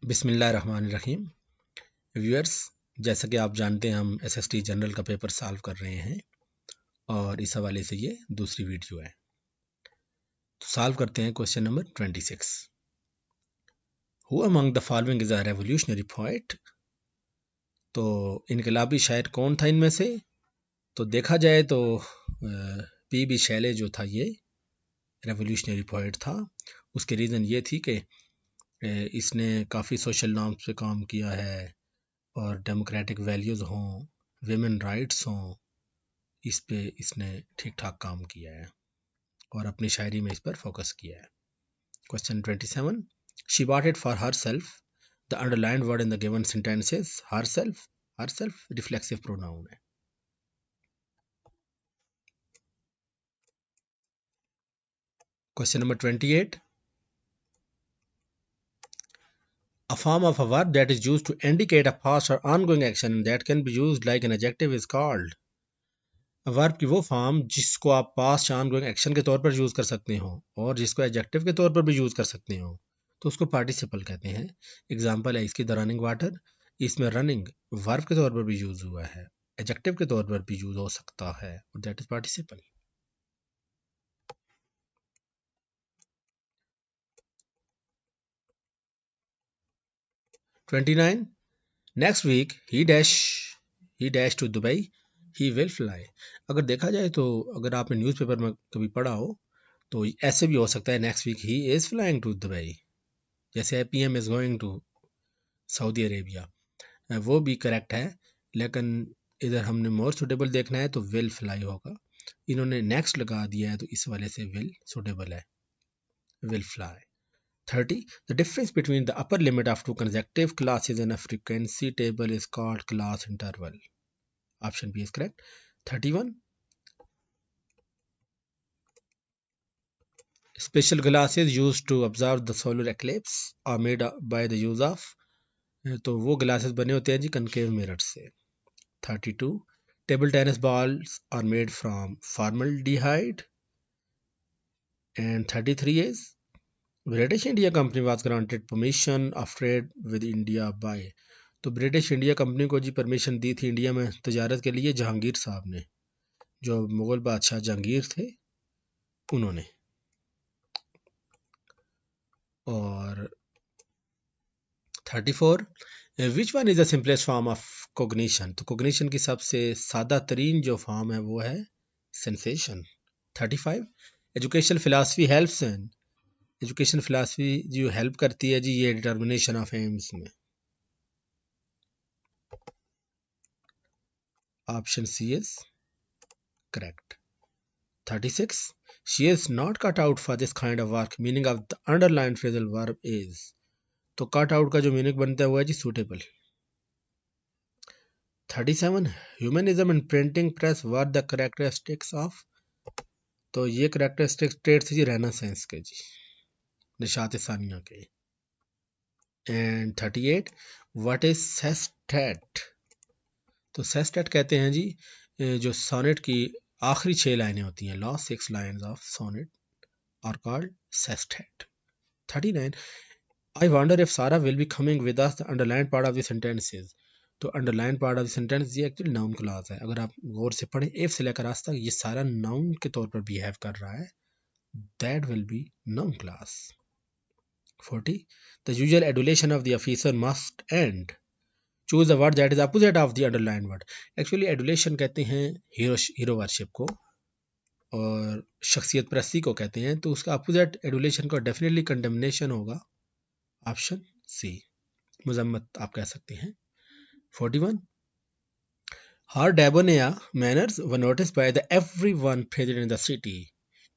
बिस्मिल्लाहिर्रहमानिर्रहीम। व्यूअर्स, जैसा कि आप जानते हैं हम एसएसटी जनरल का पेपर सॉल्व कर रहे हैं और इस हवाले से ये दूसरी वीडियो है। तो सॉल्व करते हैं question number 26। Who among the following is a revolutionary poet. तो इनकलाबी शायर कौन था इनमें से? तो देखा जाए तो पी शैले जो था ये रेवोल्यूशनरी पोएट था। उसकी रीज़न ये थी कि इसने काफ़ी सोशल नॉर्म्स पे काम किया है और डेमोक्रेटिक वैल्यूज़ हों, विमेन राइट्स हों, इस पे इसने ठीक ठाक काम किया है और अपनी शायरी में इस पर फोकस किया है। Question 27, she bought it for herself. The underlined word in the given sentences herself reflexive pronoun है। Question number 28, a form of a verb that is used to indicate a past or ongoing action that can be used like an adjective is called। Verb की वो form जिसको आप past या ongoing action के तौर पर use कर सकते हो और जिसको एडजेक्टिव के तौर पर भी यूज कर सकते हो, तो उसको पार्टिसिपल कहते हैं। एग्जांपल है इसकी द रनिंग वाटर। इसमें रनिंग वर्ब के तौर पर भी यूज हुआ है, एडजेक्टिव के तौर पर भी यूज हो सकता है और that is participle. Twenty 29, next week he dash to Dubai, he will fly. अगर देखा जाए तो अगर आपने न्यूज़पेपर में कभी पढ़ा हो तो ऐसे भी हो सकता है, next week he is flying to Dubai. जैसे PM is going to Saudi Arabia, वो भी करेक्ट है, लेकिन इधर हमने मोर सुटेबल देखना है तो विल फ्लाई होगा। इन्होंने नेक्स्ट लगा दिया है तो इस वाले से विल सुटेबल है, will fly. 30, the difference between the upper limit of two consecutive classes in a frequency table is called class interval. Option B is correct. 31, special glasses used to observe the solar eclipse are made by the use of। तो वो glasses बने होते हैं जी concave mirror से। 32, table tennis balls are made from formaldehyde। And 33 is British India Company was granted permission of trade with India by। तो British India company को जी permission दी थी India में तजारत के लिए जहांगीर साहब ने, जो मुगल बादशाह जहांगीर थे उन्होंने। और 34, which one is the simplest form of cognition. तो कोग्निशन की सबसे सादा तरीन जो फॉर्म है वो है sensation. 35, education philosophy helps in. Education philosophy जो हेल्प करती है जी ये डिटर्मिनेशन ऑफ एम्स में। Option C is correct. 36, she is not cut out for this kind of work, meaning of the underlined phrasal verb is। तो cut out का जो meaning बनता है वो है जी suitable. 37, humanism and printing press were the characteristics of. तो ये कैरेक्टरिस्टिक्स ट्रेड्स जी रेनेसांस के जी, निशात सानिया के। And 38, what is sestet. तो सेस्टेट कहते हैं जी जो सोनेट की आखिरी 6 लाइनें होती हैं, last 6 lines of sonnet are called sestet. 39, I wonder if Sarah will be coming with us। The underlined part of the sentence is। तो underlined part of the sentence ये एक्चुअली नाउन क्लॉज है। अगर आप गौर से पढ़ें if से लेकर आज तक ये सारा नाउन के तौर पर बिहेव कर रहा है, that will be noun clause। 40, the usual adulation of the officer must end। choose a word that is opposite of the underlined word। Actually adulation कहते हैं हीरो वर्शिप को और शख्सियत परस्ती को कहते हैं, तो उसका अपोजिट एडुलेशन को डेफिनेटली कंडेमनेशन होगा। ऑप्शन सी, मुजम्मत आप कह सकते हैं। 41, her debonair manners were noticed by the everyone present in the city।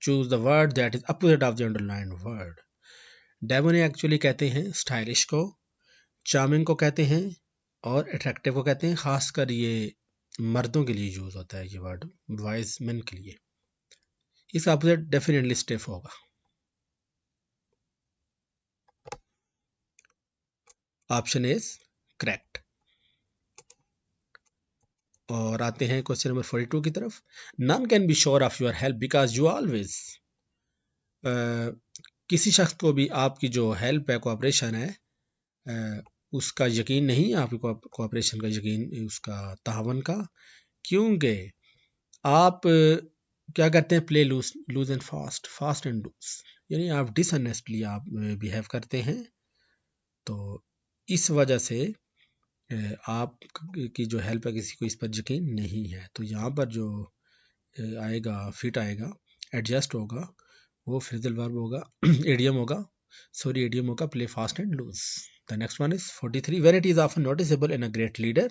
choose the word that is opposite of the underlined word। debonair actually कहते हैं स्टाइलिश को, charming को कहते हैं और अट्रैक्टिव को कहते हैं। खासकर ये मर्दों के लिए यूज होता है ये वर्ड, वाइज मेन के लिए। इसका अपोजिट डेफिनेटली स्टिफ होगा। Option is correct. और आते हैं क्वेश्चन नंबर 42 की तरफ। None can be sure of your help because you always. किसी शख्स को भी आपकी जो हेल्प है, कोऑपरेशन है, उसका यकीन नहीं है, आपकी कोऑपरेशन का यकीन, उसका तावन का, क्योंकि आप क्या करते हैं, play loose loose and fast, fast and loose, यानी आप डिसऑनेस्टली आप बिहेव करते हैं। तो इस वजह से आप की जो हेल्प है, किसी को इस पर यकीन नहीं है। तो यहाँ पर जो आएगा, फिट आएगा, एडजस्ट होगा, वो फ्रेजल वर्ब होगा, एडियम होगा, सॉरी एडियम होगा, play fast and loose. The next one is 43, when it is often noticeable in a great leader,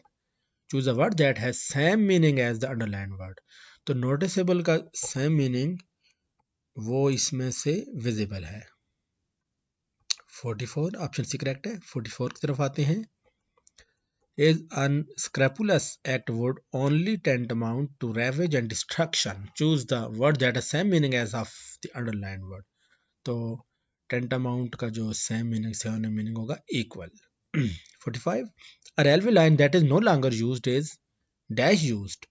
choose a word that has same meaning as the underlined word। तो noticeable का same meaning वो इसमें से visible है। 44 option C correct है। 44 की तरफ आते हैं। is unscrupulous act would only tantamount to ravage and destruction, choose the word that has same meaning as of the underlined word। तो tantamount का जो same meaning होगा equal। 45 a railway line that is no longer used is dash used।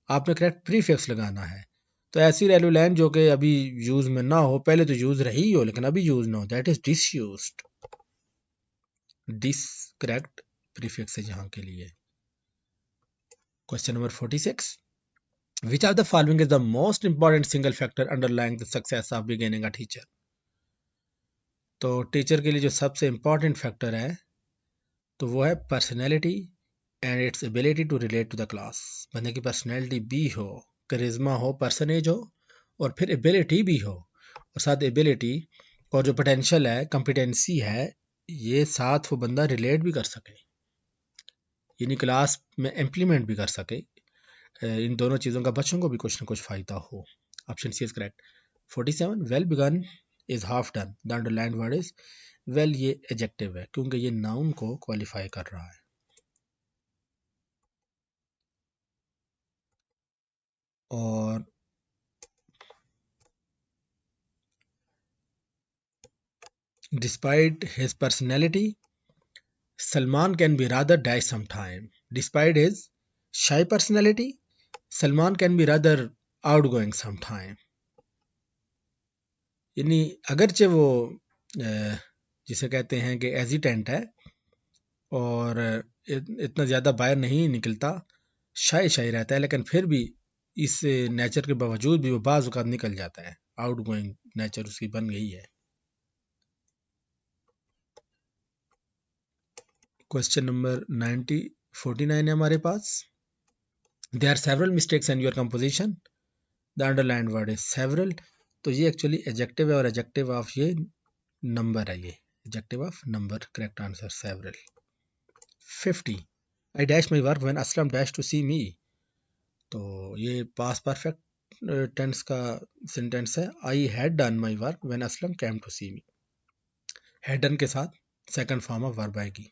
आपने correct prefix लगाना है। तो ऐसी railway line जो कि अभी यूज में ना हो, पहले तो यूज रही हो लेकिन अभी यूज ना हो, that is disused. Dis correct prefix है यहाँ के लिए। Question number 46, which of the following is the most important single factor underlying the success of beginning a teacher। तो टीचर के लिए जो सबसे इंपॉर्टेंट फैक्टर है तो वो है personality and its ability to relate to the class. बंदे की पर्सनैलिटी भी हो, करिश्मा हो, पर्सनेज हो, और फिर एबिलिटी भी हो, और साथ एबिलिटी और जो पोटेंशियल है, कॉम्पिटेंसी है, ये साथ वो बंदा रिलेट भी कर सके, यानी क्लास में इम्प्लीमेंट भी कर सके। इन दोनों चीज़ों का बच्चों को भी कुछ ना कुछ फ़ायदा हो। Option C is correct. 47 well begun is half done, the underlined word is well. ये एडजेक्टिव है क्योंकि ये नाउन को क्वालिफाई कर रहा है। और despite his personality, Salman can be rather dash sometime। Despite his shy personality, Salman can be rather outgoing sometime। यानी अगरचे वो जिसे कहते हैं कि एजिटेंट है और इतना ज़्यादा बाहर नहीं निकलता, शाय शाय रहता है, लेकिन फिर भी इस नेचर के बावजूद भी वो बाज़ औक़ात निकल जाता है। आउटगोइंग नेचर उसकी बन गई है। क्वेश्चन नंबर 49 है हमारे पास। There are several mistakes in your composition, the underlined word is several। तो ये एक्चुअली एडजेक्टिव है और एडजेक्टिव ऑफ ये नंबर है, ये adjective of number, correct answer several. 50 I dash my work when Aslam dash to see me। तो ये पास perfect tense का सेंटेंस है। I had done my work when Aslam came to see me। had done के साथ second form of verb आएगी।